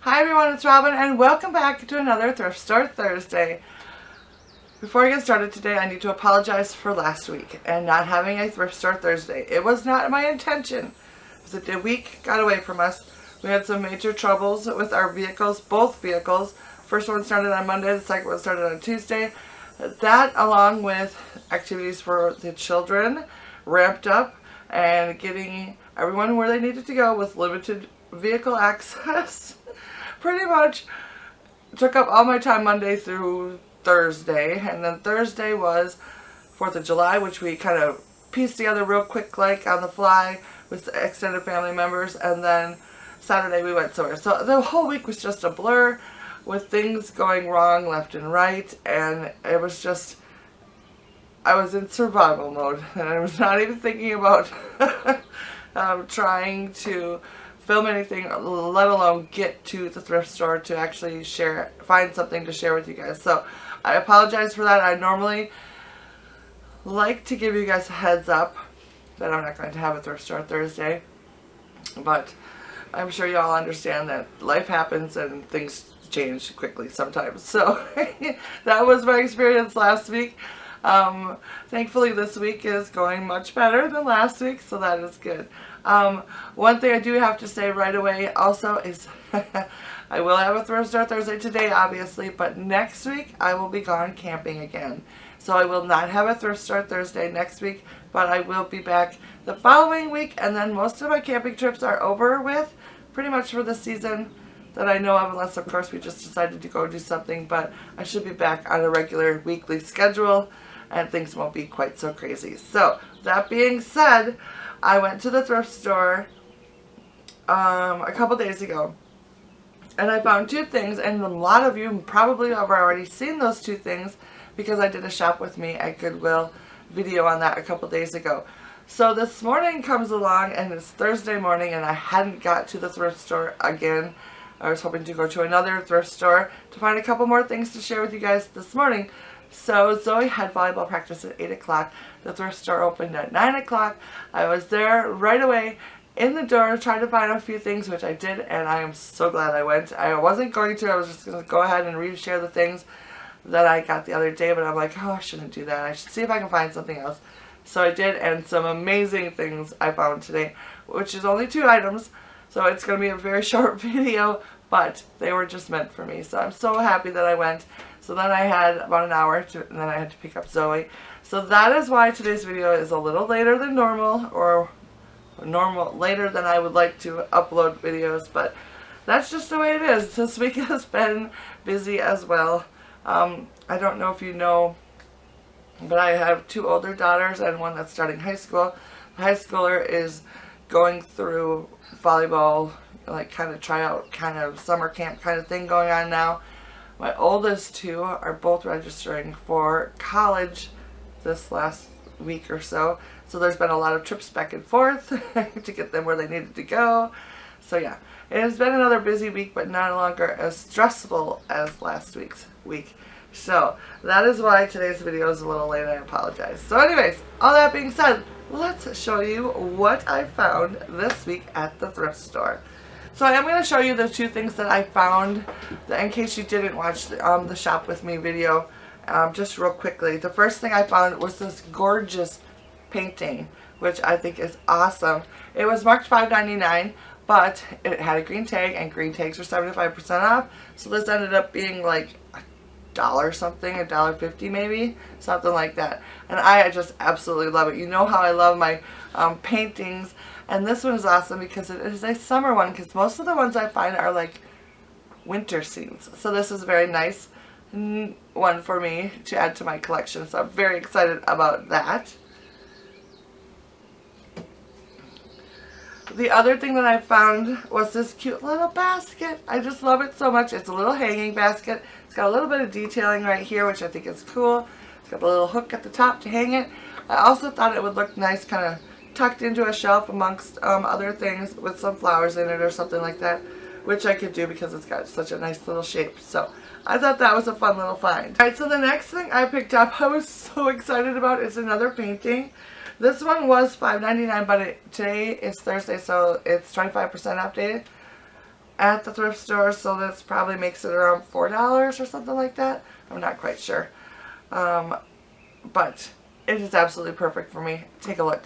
Hi everyone, it's Robin and welcome back to another Thrift Store Thursday. Before I get started today, I need to apologize for last week and not having a Thrift Store Thursday. It was not my intention. The week got away from us. We had some major troubles with our vehicles, both vehicles. First one started on Monday, the second one started on Tuesday. That, along with activities for the children, ramped up and getting everyone where they needed to go with limited vehicle access. Pretty much took up all my time Monday through Thursday, and then Thursday was 4th of July, which we kind of pieced together real quick, like on the fly with extended family members, and then Saturday we went somewhere. So the whole week was just a blur with things going wrong left and right, and it was just, I was in survival mode, and I was not even thinking about trying to film anything, let alone get to the thrift store to actually find something to share with you guys. So I apologize for that. I normally like to give you guys a heads up that I'm not going to have a Thrift Store Thursday, but I'm sure you all understand that life happens and things change quickly sometimes. So that was my experience last week. Thankfully this week is going much better than last week, so that is good. One thing I do have to say right away also is I will have a Thrift Store Thursday today, obviously, but next week I will be gone camping again. So I will not have a Thrift Store Thursday next week, but I will be back the following week, and then most of my camping trips are over with, pretty much for the season that I know of, unless of course we just decided to go do something, but I should be back on a regular weekly schedule and things won't be quite so crazy. So that being said, I went to the thrift store a couple days ago and I found two things, and a lot of you probably have already seen those two things because I did a shop with me at Goodwill video on that a couple days ago. So this morning comes along and it's Thursday morning and I hadn't got to the thrift store again. I was hoping to go to another thrift store to find a couple more things to share with you guys this morning. So Zoe had volleyball practice at 8 o'clock. The thrift store opened at 9 o'clock. I was there right away in the door trying to find a few things, which I did, and I am so glad I went. I wasn't going to. I was just going to go ahead and reshare the things that I got the other day, but I'm like, oh, I shouldn't do that. I should see if I can find something else. So I did, and some amazing things I found today, which is only 2 items. So it's going to be a very short video, but they were just meant for me. So I'm so happy that I went. So then I had about an hour, and then I had to pick up Zoe. So that is why today's video is a little later than normal, or later than I would like to upload videos, but that's just the way it is. This week has been busy as well. I don't know if you know, but I have 2 older daughters and one that's starting high school. The high schooler is going through volleyball, like kind of tryout, kind of summer camp kind of thing going on now. My oldest 2 are both registering for college this last week or so. So there's been a lot of trips back and forth to get them where they needed to go. So yeah, it has been another busy week, but no longer as stressful as last week's week. So that is why today's video is a little late. I apologize. So anyways, all that being said, let's show you what I found this week at the thrift store. So I am going to show you the 2 things that I found, in case you didn't watch the shop with me video, just real quickly. The first thing I found was this gorgeous painting, which I think is awesome. It was marked $5.99, but it had a green tag, and green tags were 75% off. So this ended up being like $1 something, $1.50 maybe, something like that. And I just absolutely love it. You know how I love my paintings. And this one is awesome because it is a summer one, because most of the ones I find are like winter scenes. So this is a very nice one for me to add to my collection. So I'm very excited about that. The other thing that I found was this cute little basket. I just love it so much. It's a little hanging basket. It's got a little bit of detailing right here, which I think is cool. It's got a little hook at the top to hang it. I also thought it would look nice kind of tucked into a shelf amongst other things with some flowers in it or something like that, which I could do because it's got such a nice little shape. So I thought that was a fun little find. Alright, so the next thing I picked up I was so excited about is another painting. This one was $5.99, but today is Thursday, so it's 25% updated. at the thrift store, so this probably makes it around $4 or something like that. I'm not quite sure. But it is absolutely perfect for me. Take a look.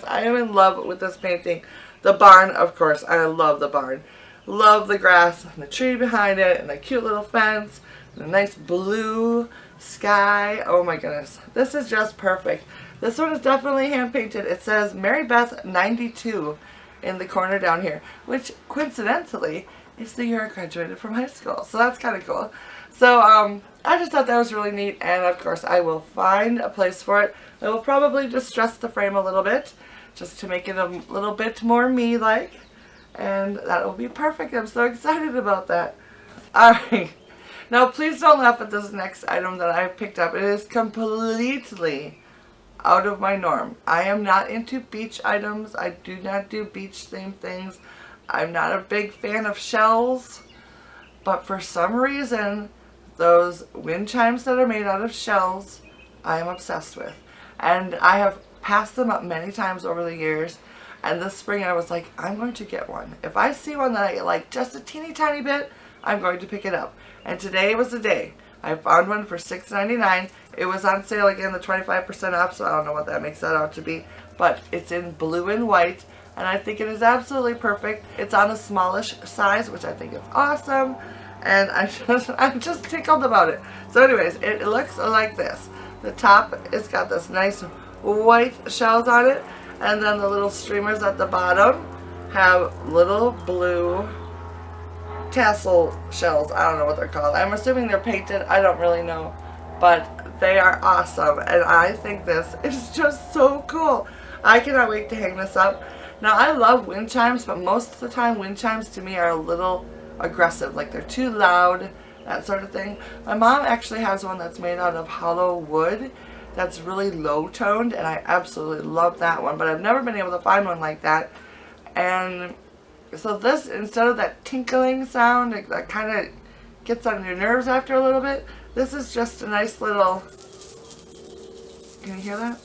I am in love with this painting. The barn, of course. I love the barn. Love the grass and the tree behind it and the cute little fence and the nice blue sky. Oh my goodness. This is just perfect. This one is definitely hand painted. It says Mary Beth 92 in the corner down here, which coincidentally is the year I graduated from high school. So that's kind of cool. So I just thought that was really neat, and of course I will find a place for it. I will probably distress the frame a little bit just to make it a little bit more me-like, and that will be perfect. I'm so excited about that. Alright, now please don't laugh at this next item that I picked up. It is completely out of my norm. I am not into beach items. I do not do beach themed things. I'm not a big fan of shells, but for some reason those wind chimes that are made out of shells I am obsessed with, and I have passed them up many times over the years, and this spring I was like, I'm going to get one. If I see one that I like just a teeny tiny bit, I'm going to pick it up. And today was the day. I found one for $6.99. It was on sale again, the 25% off, so I don't know what that makes that out to be. But it's in blue and white, and I think it is absolutely perfect. It's on a smallish size, which I think is awesome. And I'm just tickled about it. So anyways, it looks like this. The top, it's got this nice white shells on it, and then the little streamers at the bottom have little blue tassel shells. I don't know what they're called. I'm assuming they're painted. I don't really know, but they are awesome, and I think this is just so cool. I cannot wait to hang this up. Now, I love wind chimes, but most of the time wind chimes to me are a little aggressive, like they're too loud, that sort of thing. My mom actually has one that's made out of hollow wood that's really low toned, and I absolutely love that one, but I've never been able to find one like that. And so this, instead of that tinkling sound that kind of gets on your nerves after a little bit, this is just a nice little, can you hear that?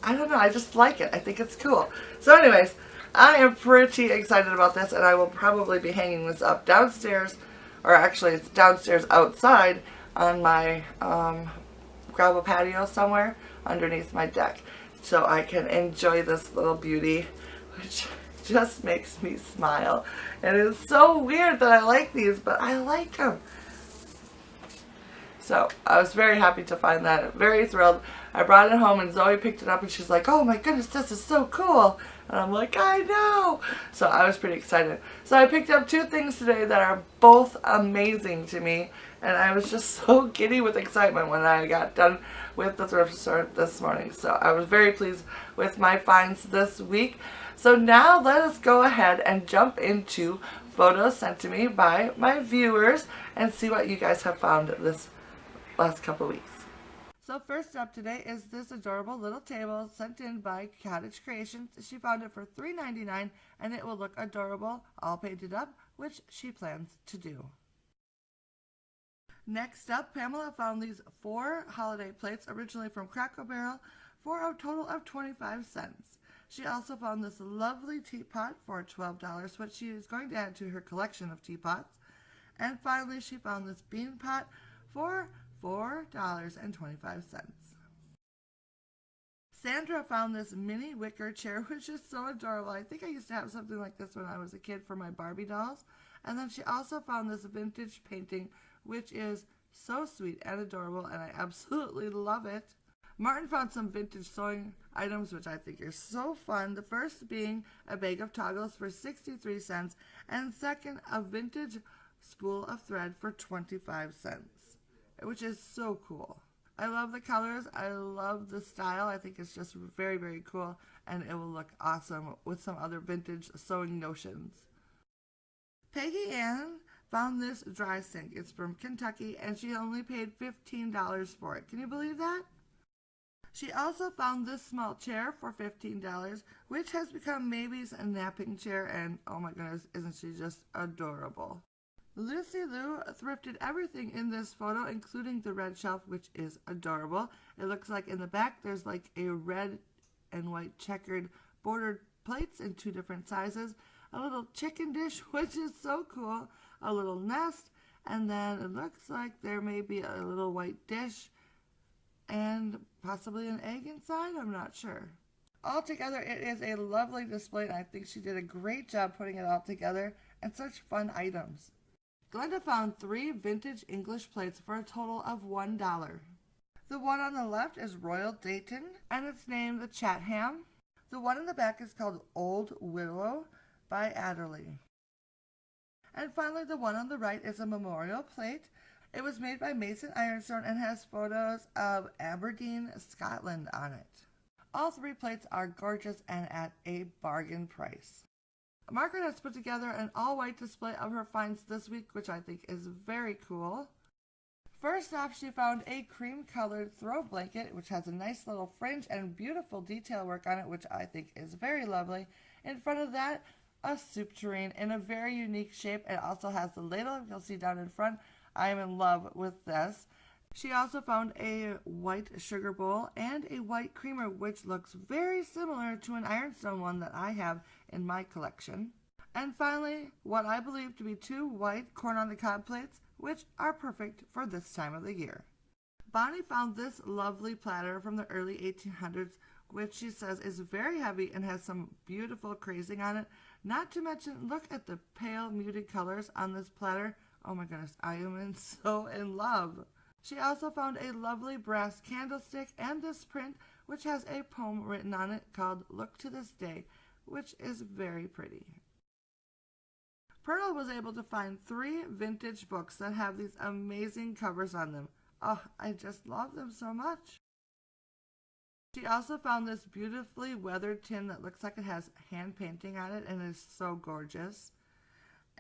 I don't know, I just like it. I think it's cool. So anyways, I am pretty excited about this, and I will probably be hanging this up downstairs, or actually it's downstairs outside on my gravel patio somewhere underneath my deck, so I can enjoy this little beauty, which just makes me smile. And it's so weird that I like these, but I like them. So I was very happy to find that, very thrilled. I brought it home and Zoe picked it up and she's like, oh my goodness, this is so cool. And I'm like, I know. So I was pretty excited. So I picked up two things today that are both amazing to me. And I was just so giddy with excitement when I got done with the thrift store this morning. So I was very pleased with my finds this week. So now let us go ahead and jump into photos sent to me by my viewers and see what you guys have found this last couple weeks. So first up today is this adorable little table sent in by Cottage Creations. She found it for $3.99 and it will look adorable, all painted up, which she plans to do. Next up, Pamela found these 4 holiday plates, originally from Cracker Barrel, for a total of 25 cents. She also found this lovely teapot for $12, which she is going to add to her collection of teapots. And finally, she found this bean pot for $4.25. Sandra found this mini wicker chair, which is so adorable. I think I used to have something like this when I was a kid for my Barbie dolls. And then she also found this vintage painting, which is so sweet and adorable, and I absolutely love it. Martin found some vintage sewing items, which I think are so fun. The first being a bag of toggles for 63 cents, and second, a vintage spool of thread for 25 cents, which is so cool. I love the colors. I love the style. I think it's just very, very cool, and it will look awesome with some other vintage sewing notions. Peggy Ann found this dry sink. It's from Kentucky, and she only paid $15 for it. Can you believe that? She also found this small chair for $15, which has become Maybe's napping chair, and oh my goodness, isn't she just adorable? Lucy Lou thrifted everything in this photo, including the red shelf, which is adorable. It looks like in the back there's like a red and white checkered bordered plates in 2 different sizes, a little chicken dish, which is so cool, a little nest, and then it looks like there may be a little white dish and possibly an egg inside. I'm not sure. Altogether, it is a lovely display, and I think she did a great job putting it all together, and such fun items. Glenda found 3 vintage English plates for a total of $1. The one on the left is Royal Dayton, and it's named the Chatham. The one in the back is called Old Willow by Adderley. And finally, the one on the right is a memorial plate. It was made by Mason Ironstone and has photos of Aberdeen, Scotland on it. All 3 plates are gorgeous and at a bargain price. Margaret has put together an all-white display of her finds this week, which I think is very cool. First off, she found a cream-colored throw blanket, which has a nice little fringe and beautiful detail work on it, which I think is very lovely. In front of that, a soup tureen in a very unique shape. It also has the ladle, you'll see down in front. I am in love with this. She also found a white sugar bowl and a white creamer, which looks very similar to an Ironstone one that I have in my collection. And finally, what I believe to be 2 white corn on the cob plates, which are perfect for this time of the year. Bonnie found this lovely platter from the early 1800s, which she says is very heavy and has some beautiful crazing on it. Not to mention, look at the pale muted colors on this platter. Oh my goodness, I am so in love. She also found a lovely brass candlestick and this print, which has a poem written on it called Look to This Day, which is very pretty. Pearl was able to find 3 vintage books that have these amazing covers on them. Oh, I just love them so much. She also found this beautifully weathered tin that looks like it has hand painting on it and is so gorgeous.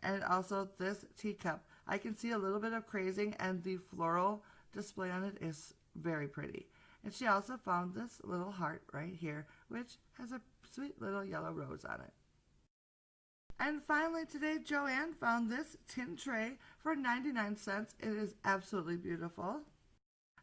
And also this teacup. I can see a little bit of crazing and the floral display on it is very pretty. And she also found this little heart right here, which has a sweet little yellow rose on it. And finally today, Joanne found this tin tray for 99 cents. It is absolutely beautiful.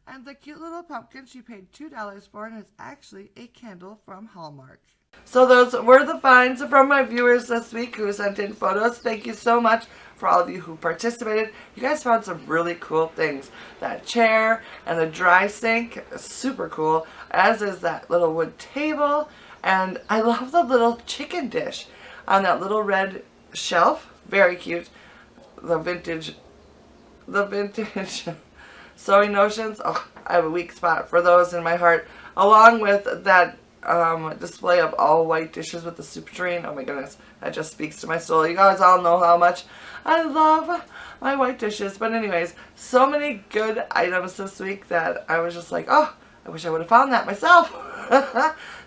And the cute little pumpkin she paid $2 for, and it's actually a candle from Hallmark. So those were the finds from my viewers this week who sent in photos. Thank you so much for all of you who participated. You guys found some really cool things. That chair and the dry sink, super cool, as is that little wood table. And I love the little chicken dish on that little red shelf. Very cute. The vintage sewing notions. Oh, I have a weak spot for those in my heart. Along with that display of all white dishes with the soup tureen. Oh my goodness, that just speaks to my soul. You guys all know how much I love my white dishes. But anyways, so many good items this week that I was just like, oh, I wish I would have found that myself.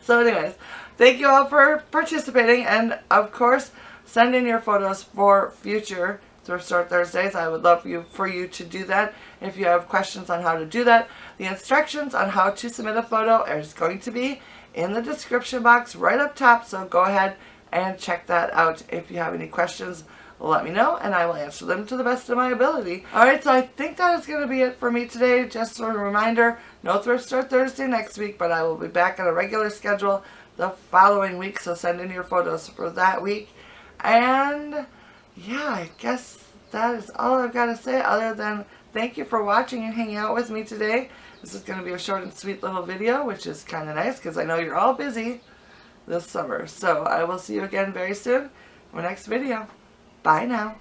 So anyways, thank you all for participating, and of course, send in your photos for future Thrift Store Thursdays. I would love for you to do that. If you have questions on how to do that, the instructions on how to submit a photo is going to be in the description box right up top, so go ahead and check that out. If you have any questions, let me know and I will answer them to the best of my ability. Alright, so I think that is going to be it for me today. Just a reminder, no Thrift Store Thursday next week, but I will be back on a regular schedule the following week, so send in your photos for that week. And yeah, I guess that is all I've got to say, other than thank you for watching and hanging out with me today. This is going to be a short and sweet little video, which is kind of nice because I know you're all busy this summer. So I will see you again very soon in my next video. Bye now.